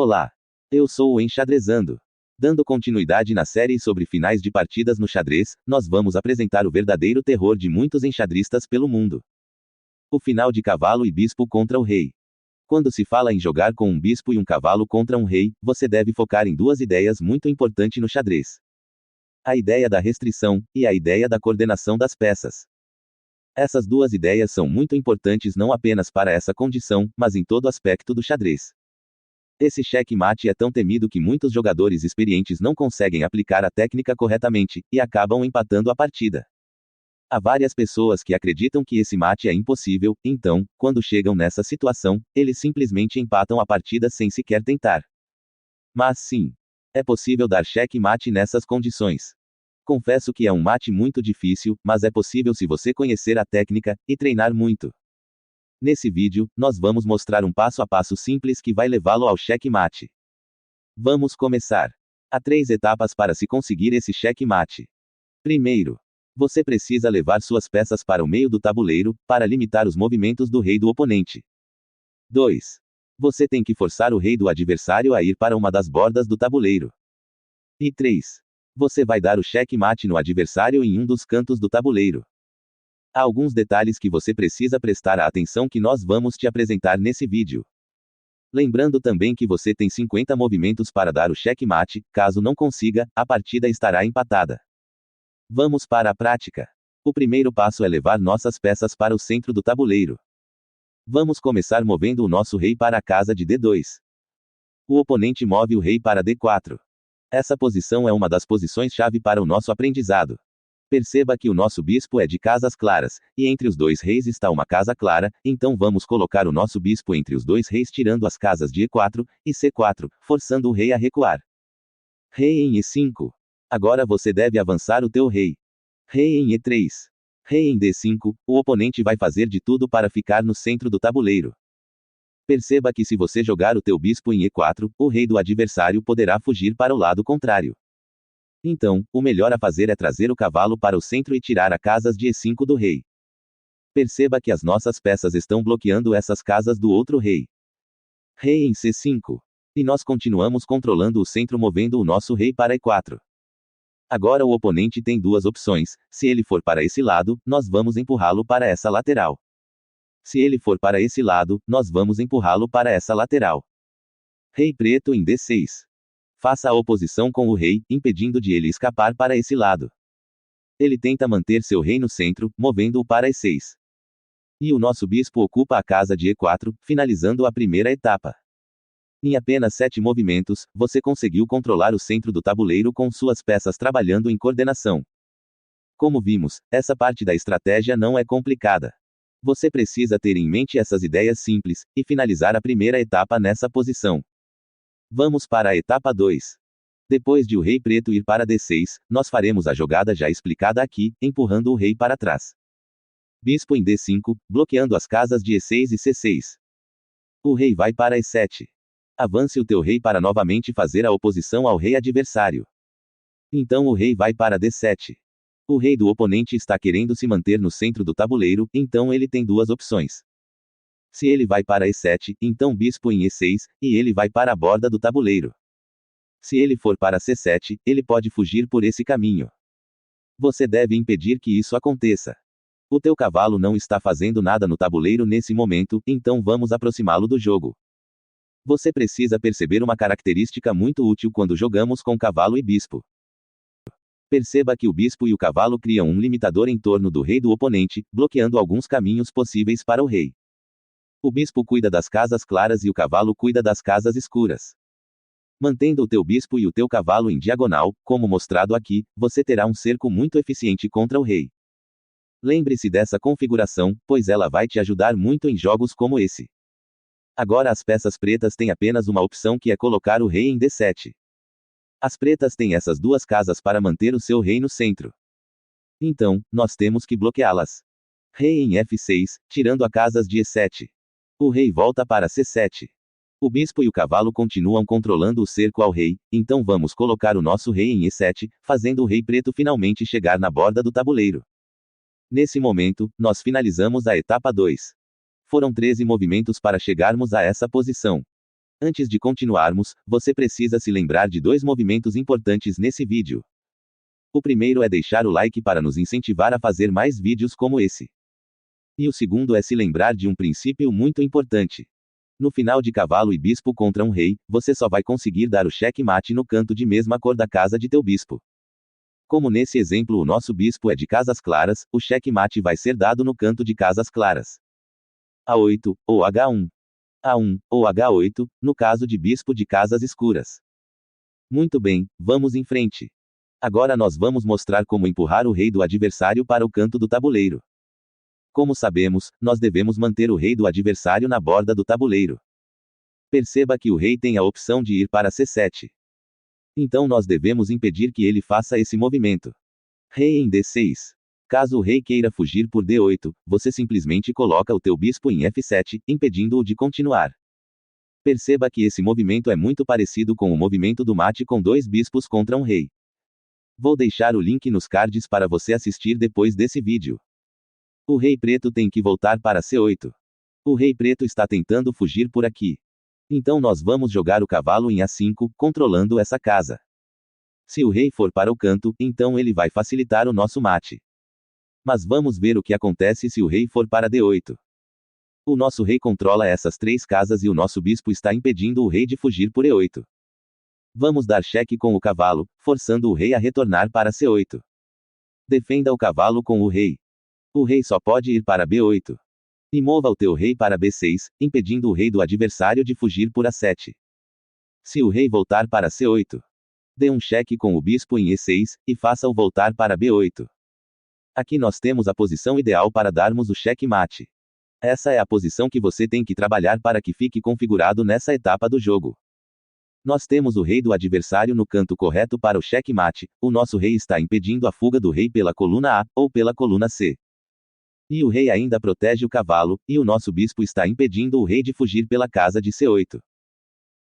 Olá! Eu sou o Enxadrezando. Dando continuidade na série sobre finais de partidas no xadrez, nós vamos apresentar o verdadeiro terror de muitos enxadristas pelo mundo. O final de cavalo e bispo contra o rei. Quando se fala em jogar com um bispo e um cavalo contra um rei, você deve focar em duas ideias muito importantes no xadrez: a ideia da restrição, e a ideia da coordenação das peças. Essas duas ideias são muito importantes não apenas para essa condição, mas em todo aspecto do xadrez. Esse checkmate é tão temido que muitos jogadores experientes não conseguem aplicar a técnica corretamente, e acabam empatando a partida. Há várias pessoas que acreditam que esse mate é impossível, então, quando chegam nessa situação, eles simplesmente empatam a partida sem sequer tentar. Mas sim, é possível dar checkmate nessas condições. Confesso que é um mate muito difícil, mas é possível se você conhecer a técnica, e treinar muito. Nesse vídeo, nós vamos mostrar um passo a passo simples que vai levá-lo ao checkmate. Vamos começar. Há 3 etapas para se conseguir esse checkmate. Primeiro, você precisa levar suas peças para o meio do tabuleiro, para limitar os movimentos do rei do oponente. 2. Você tem que forçar o rei do adversário a ir para uma das bordas do tabuleiro. E 3. Você vai dar o checkmate no adversário em um dos cantos do tabuleiro. Há alguns detalhes que você precisa prestar atenção que nós vamos te apresentar nesse vídeo. Lembrando também que você tem 50 movimentos para dar o checkmate, caso não consiga, a partida estará empatada. Vamos para a prática. O primeiro passo é levar nossas peças para o centro do tabuleiro. Vamos começar movendo o nosso rei para a casa de D2. O oponente move o rei para D4. Essa posição é uma das posições-chave para o nosso aprendizado. Perceba que o nosso bispo é de casas claras, e entre os dois reis está uma casa clara, então vamos colocar o nosso bispo entre os dois reis tirando as casas de E4 e C4, forçando o rei a recuar. Rei em E5. Agora você deve avançar o teu rei. Rei em E3. Rei em D5, o oponente vai fazer de tudo para ficar no centro do tabuleiro. Perceba que se você jogar o teu bispo em E4, o rei do adversário poderá fugir para o lado contrário. Então, o melhor a fazer é trazer o cavalo para o centro e tirar as casas de E5 do rei. Perceba que as nossas peças estão bloqueando essas casas do outro rei. Rei em C5. E nós continuamos controlando o centro movendo o nosso rei para E4. Agora o oponente tem duas opções: se ele for para esse lado, nós vamos empurrá-lo para essa lateral. Se ele for para esse lado, nós vamos empurrá-lo para essa lateral. Rei preto em D6. Faça a oposição com o rei, impedindo de ele escapar para esse lado. Ele tenta manter seu rei no centro, movendo-o para E6. E o nosso bispo ocupa a casa de E4, finalizando a primeira etapa. Em apenas 7 movimentos, você conseguiu controlar o centro do tabuleiro com suas peças trabalhando em coordenação. Como vimos, essa parte da estratégia não é complicada. Você precisa ter em mente essas ideias simples, e finalizar a primeira etapa nessa posição. Vamos para a etapa 2. Depois de o rei preto ir para D6, nós faremos a jogada já explicada aqui, empurrando o rei para trás. Bispo em D5, bloqueando as casas de E6 e C6. O rei vai para E7. Avance o teu rei para novamente fazer a oposição ao rei adversário. Então o rei vai para D7. O rei do oponente está querendo se manter no centro do tabuleiro, então ele tem duas opções. Se ele vai para E7, então bispo em E6, e ele vai para a borda do tabuleiro. Se ele for para C7, ele pode fugir por esse caminho. Você deve impedir que isso aconteça. O teu cavalo não está fazendo nada no tabuleiro nesse momento, então vamos aproximá-lo do jogo. Você precisa perceber uma característica muito útil quando jogamos com cavalo e bispo. Perceba que o bispo e o cavalo criam um limitador em torno do rei do oponente, bloqueando alguns caminhos possíveis para o rei. O bispo cuida das casas claras e o cavalo cuida das casas escuras. Mantendo o teu bispo e o teu cavalo em diagonal, como mostrado aqui, você terá um cerco muito eficiente contra o rei. Lembre-se dessa configuração, pois ela vai te ajudar muito em jogos como esse. Agora as peças pretas têm apenas uma opção que é colocar o rei em D7. As pretas têm essas duas casas para manter o seu rei no centro. Então, nós temos que bloqueá-las. Rei em F6, tirando as casas de E7. O rei volta para C7. O bispo e o cavalo continuam controlando o cerco ao rei, então vamos colocar o nosso rei em E7, fazendo o rei preto finalmente chegar na borda do tabuleiro. Nesse momento, nós finalizamos a etapa 2. Foram 13 movimentos para chegarmos a essa posição. Antes de continuarmos, você precisa se lembrar de 2 movimentos importantes nesse vídeo. O primeiro é deixar o like para nos incentivar a fazer mais vídeos como esse. E o segundo é se lembrar de um princípio muito importante. No final de cavalo e bispo contra um rei, você só vai conseguir dar o cheque-mate no canto de mesma cor da casa de teu bispo. Como nesse exemplo o nosso bispo é de casas claras, o cheque-mate vai ser dado no canto de casas claras. A8, ou H1. A1, ou H8, no caso de bispo de casas escuras. Muito bem, vamos em frente. Agora nós vamos mostrar como empurrar o rei do adversário para o canto do tabuleiro. Como sabemos, nós devemos manter o rei do adversário na borda do tabuleiro. Perceba que o rei tem a opção de ir para C7. Então nós devemos impedir que ele faça esse movimento. Rei em D6. Caso o rei queira fugir por D8, você simplesmente coloca o teu bispo em F7, impedindo-o de continuar. Perceba que esse movimento é muito parecido com o movimento do mate com 2 bispos contra um rei. Vou deixar o link nos cards para você assistir depois desse vídeo. O rei preto tem que voltar para C8. O rei preto está tentando fugir por aqui. Então nós vamos jogar o cavalo em A5, controlando essa casa. Se o rei for para o canto, então ele vai facilitar o nosso mate. Mas vamos ver o que acontece se o rei for para D8. O nosso rei controla essas 3 casas e o nosso bispo está impedindo o rei de fugir por E8. Vamos dar cheque com o cavalo, forçando o rei a retornar para C8. Defenda o cavalo com o rei. O rei só pode ir para B8. E mova o teu rei para B6, impedindo o rei do adversário de fugir por A7. Se o rei voltar para C8, dê um cheque com o bispo em E6, e faça-o voltar para B8. Aqui nós temos a posição ideal para darmos o cheque-mate. Essa é a posição que você tem que trabalhar para que fique configurado nessa etapa do jogo. Nós temos o rei do adversário no canto correto para o cheque-mate, o nosso rei está impedindo a fuga do rei pela coluna A, ou pela coluna C. E o rei ainda protege o cavalo, e o nosso bispo está impedindo o rei de fugir pela casa de C8.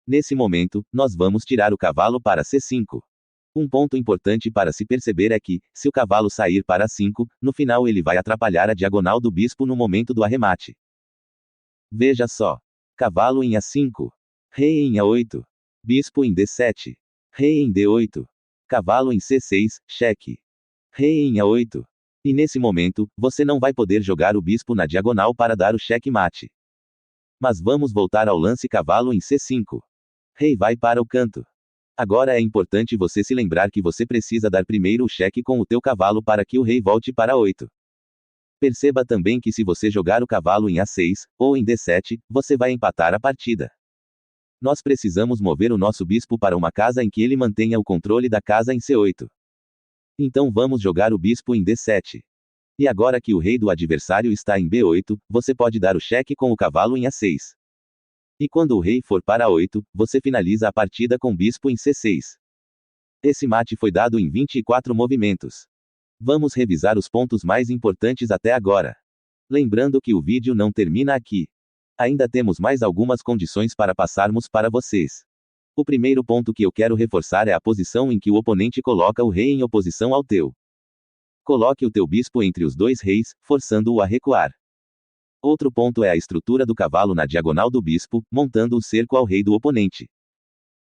Nesse momento, nós vamos tirar o cavalo para C5. Um ponto importante para se perceber é que, se o cavalo sair para A5, no final ele vai atrapalhar a diagonal do bispo no momento do arremate. Veja só. Cavalo em A5. Rei em A8. Bispo em D7. Rei em D8. Cavalo em C6, cheque. Rei em A8. E nesse momento, você não vai poder jogar o bispo na diagonal para dar o cheque-mate. Mas vamos voltar ao lance cavalo em C5. Rei vai para o canto. Agora é importante você se lembrar que você precisa dar primeiro o cheque com o teu cavalo para que o rei volte para 8. Perceba também que se você jogar o cavalo em A6, ou em D7, você vai empatar a partida. Nós precisamos mover o nosso bispo para uma casa em que ele mantenha o controle da casa em C8. Então vamos jogar o bispo em D7. E agora que o rei do adversário está em B8, você pode dar o cheque com o cavalo em A6. E quando o rei for para 8, você finaliza a partida com bispo em C6. Esse mate foi dado em 24 movimentos. Vamos revisar os pontos mais importantes até agora. Lembrando que o vídeo não termina aqui. Ainda temos mais algumas condições para passarmos para vocês. O primeiro ponto que eu quero reforçar é a posição em que o oponente coloca o rei em oposição ao teu. Coloque o teu bispo entre os 2 reis, forçando-o a recuar. Outro ponto é a estrutura do cavalo na diagonal do bispo, montando o cerco ao rei do oponente.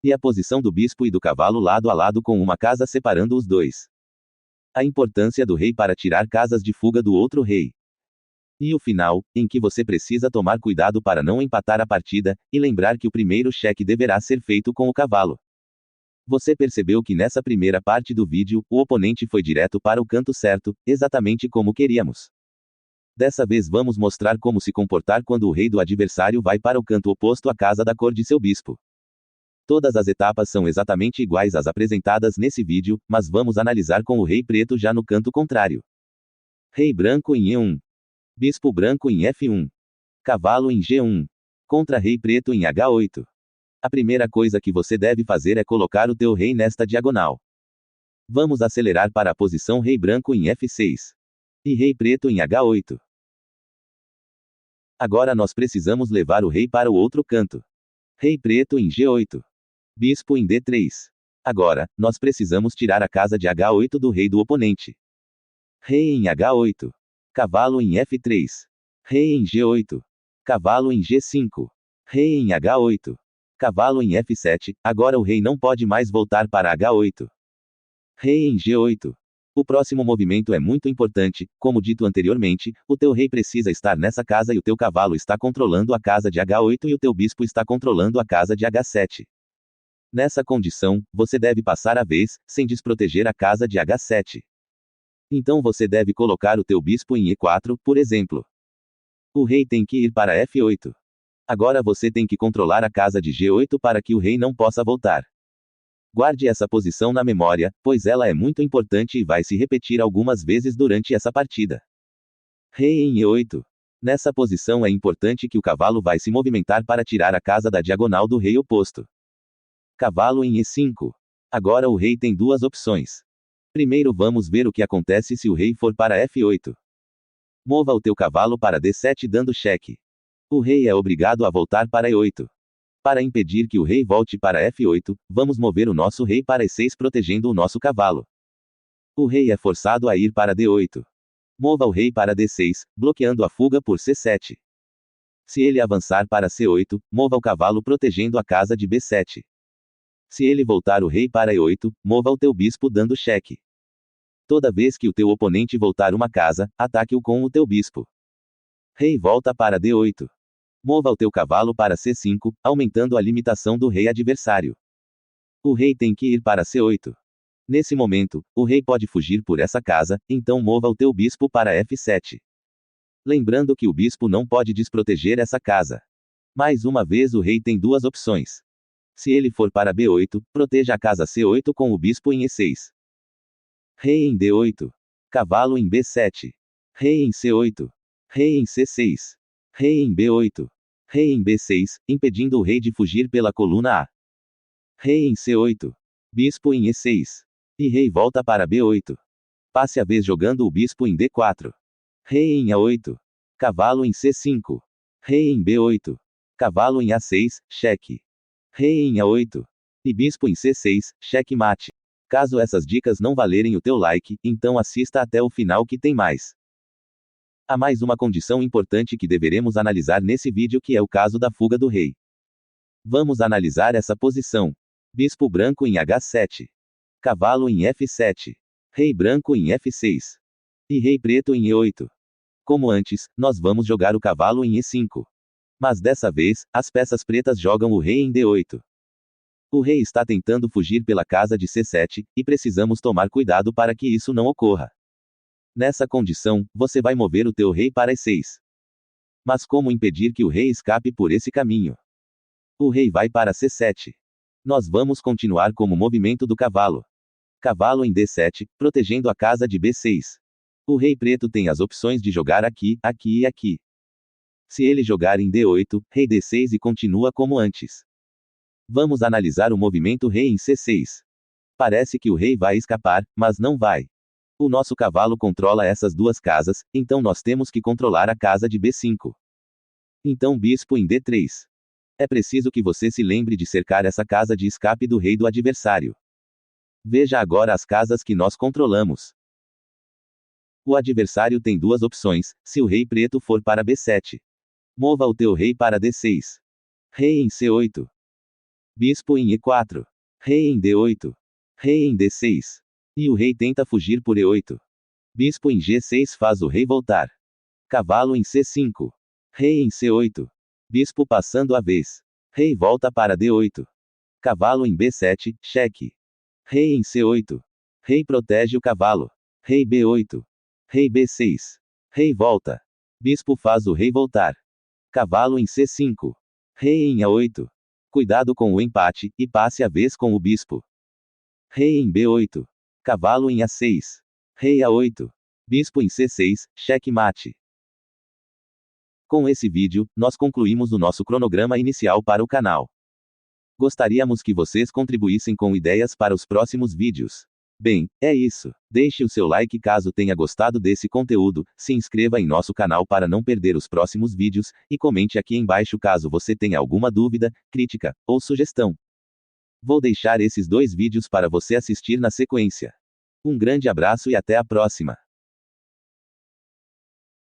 E a posição do bispo e do cavalo lado a lado com uma casa separando os dois. A importância do rei para tirar casas de fuga do outro rei. E o final, em que você precisa tomar cuidado para não empatar a partida, e lembrar que o primeiro cheque deverá ser feito com o cavalo. Você percebeu que nessa primeira parte do vídeo, o oponente foi direto para o canto certo, exatamente como queríamos. Dessa vez vamos mostrar como se comportar quando o rei do adversário vai para o canto oposto à casa da cor de seu bispo. Todas as etapas são exatamente iguais às apresentadas nesse vídeo, mas vamos analisar com o rei preto já no canto contrário. Rei branco em E1. Bispo branco em F1. Cavalo em G1. Contra rei preto em H8. A primeira coisa que você deve fazer é colocar o teu rei nesta diagonal. Vamos acelerar para a posição rei branco em F6. E rei preto em H8. Agora nós precisamos levar o rei para o outro canto. Rei preto em G8. Bispo em D3. Agora, nós precisamos tirar a casa de H8 do rei do oponente. Rei em H8. Cavalo em F3. Rei em G8. Cavalo em G5. Rei em H8. Cavalo em F7, agora o rei não pode mais voltar para H8. Rei em G8. O próximo movimento é muito importante, como dito anteriormente, o teu rei precisa estar nessa casa e o teu cavalo está controlando a casa de H8 e o teu bispo está controlando a casa de H7. Nessa condição, você deve passar a vez, sem desproteger a casa de H7. Então você deve colocar o teu bispo em E4, por exemplo. O rei tem que ir para F8. Agora você tem que controlar a casa de G8 para que o rei não possa voltar. Guarde essa posição na memória, pois ela é muito importante e vai se repetir algumas vezes durante essa partida. Rei em E8. Nessa posição é importante que o cavalo vai se movimentar para tirar a casa da diagonal do rei oposto. Cavalo em E5. Agora o rei tem duas opções. Primeiro vamos ver o que acontece se o rei for para F8. Mova o teu cavalo para D7 dando cheque. O rei é obrigado a voltar para E8. Para impedir que o rei volte para F8, vamos mover o nosso rei para E6 protegendo o nosso cavalo. O rei é forçado a ir para D8. Mova o rei para D6, bloqueando a fuga por C7. Se ele avançar para C8, mova o cavalo protegendo a casa de B7. Se ele voltar o rei para E8, mova o teu bispo dando cheque. Toda vez que o teu oponente voltar uma casa, ataque-o com o teu bispo. Rei volta para D8. Mova o teu cavalo para C5, aumentando a limitação do rei adversário. O rei tem que ir para C8. Nesse momento, o rei pode fugir por essa casa, então mova o teu bispo para F7. Lembrando que o bispo não pode desproteger essa casa. Mais uma vez o rei tem duas opções. Se ele for para B8, proteja a casa C8 com o bispo em E6. Rei em D8. Cavalo em B7. Rei em C8. Rei em C6. Rei em B8. Rei em B6, impedindo o rei de fugir pela coluna A. Rei em C8. Bispo em E6. E rei volta para B8. Passe a vez jogando o bispo em D4. Rei em A8. Cavalo em C5. Rei em B8. Cavalo em A6, cheque. Rei em A8. E bispo em C6, cheque mate. Caso essas dicas não valerem o teu like, então assista até o final que tem mais. Há mais uma condição importante que deveremos analisar nesse vídeo que é o caso da fuga do rei. Vamos analisar essa posição. Bispo branco em H7. Cavalo em F7. Rei branco em F6. E rei preto em E8. Como antes, nós vamos jogar o cavalo em E5. Mas dessa vez, as peças pretas jogam o rei em D8. O rei está tentando fugir pela casa de C7, e precisamos tomar cuidado para que isso não ocorra. Nessa condição, você vai mover o teu rei para E6. Mas como impedir que o rei escape por esse caminho? O rei vai para C7. Nós vamos continuar como movimento do cavalo. Cavalo em D7, protegendo a casa de B6. O rei preto tem as opções de jogar aqui, aqui e aqui. Se ele jogar em D8, rei D6 e continua como antes. Vamos analisar o movimento rei em C6. Parece que o rei vai escapar, mas não vai. O nosso cavalo controla essas duas casas, então nós temos que controlar a casa de B5. Então bispo em D3. É preciso que você se lembre de cercar essa casa de escape do rei do adversário. Veja agora as casas que nós controlamos. O adversário tem duas opções, se o rei preto for para B7. Mova o teu rei para D6. Rei em C8. Bispo em E4. Rei em D8. Rei em D6. E o rei tenta fugir por E8. Bispo em G6 faz o rei voltar. Cavalo em C5. Rei em C8. Bispo passando a vez. Rei volta para D8. Cavalo em B7, cheque. Rei em C8. Rei protege o cavalo. Rei B8. Rei B6. Rei volta. Bispo faz o rei voltar. Cavalo em C5. Rei em A8. Cuidado com o empate, e passe a vez com o bispo. Rei em B8. Cavalo em A6. Rei A8. Bispo em C6, cheque mate. Com esse vídeo, nós concluímos o nosso cronograma inicial para o canal. Gostaríamos que vocês contribuíssem com ideias para os próximos vídeos. Bem, é isso. Deixe o seu like caso tenha gostado desse conteúdo, se inscreva em nosso canal para não perder os próximos vídeos, e comente aqui embaixo caso você tenha alguma dúvida, crítica, ou sugestão. Vou deixar esses dois vídeos para você assistir na sequência. Um grande abraço e até a próxima.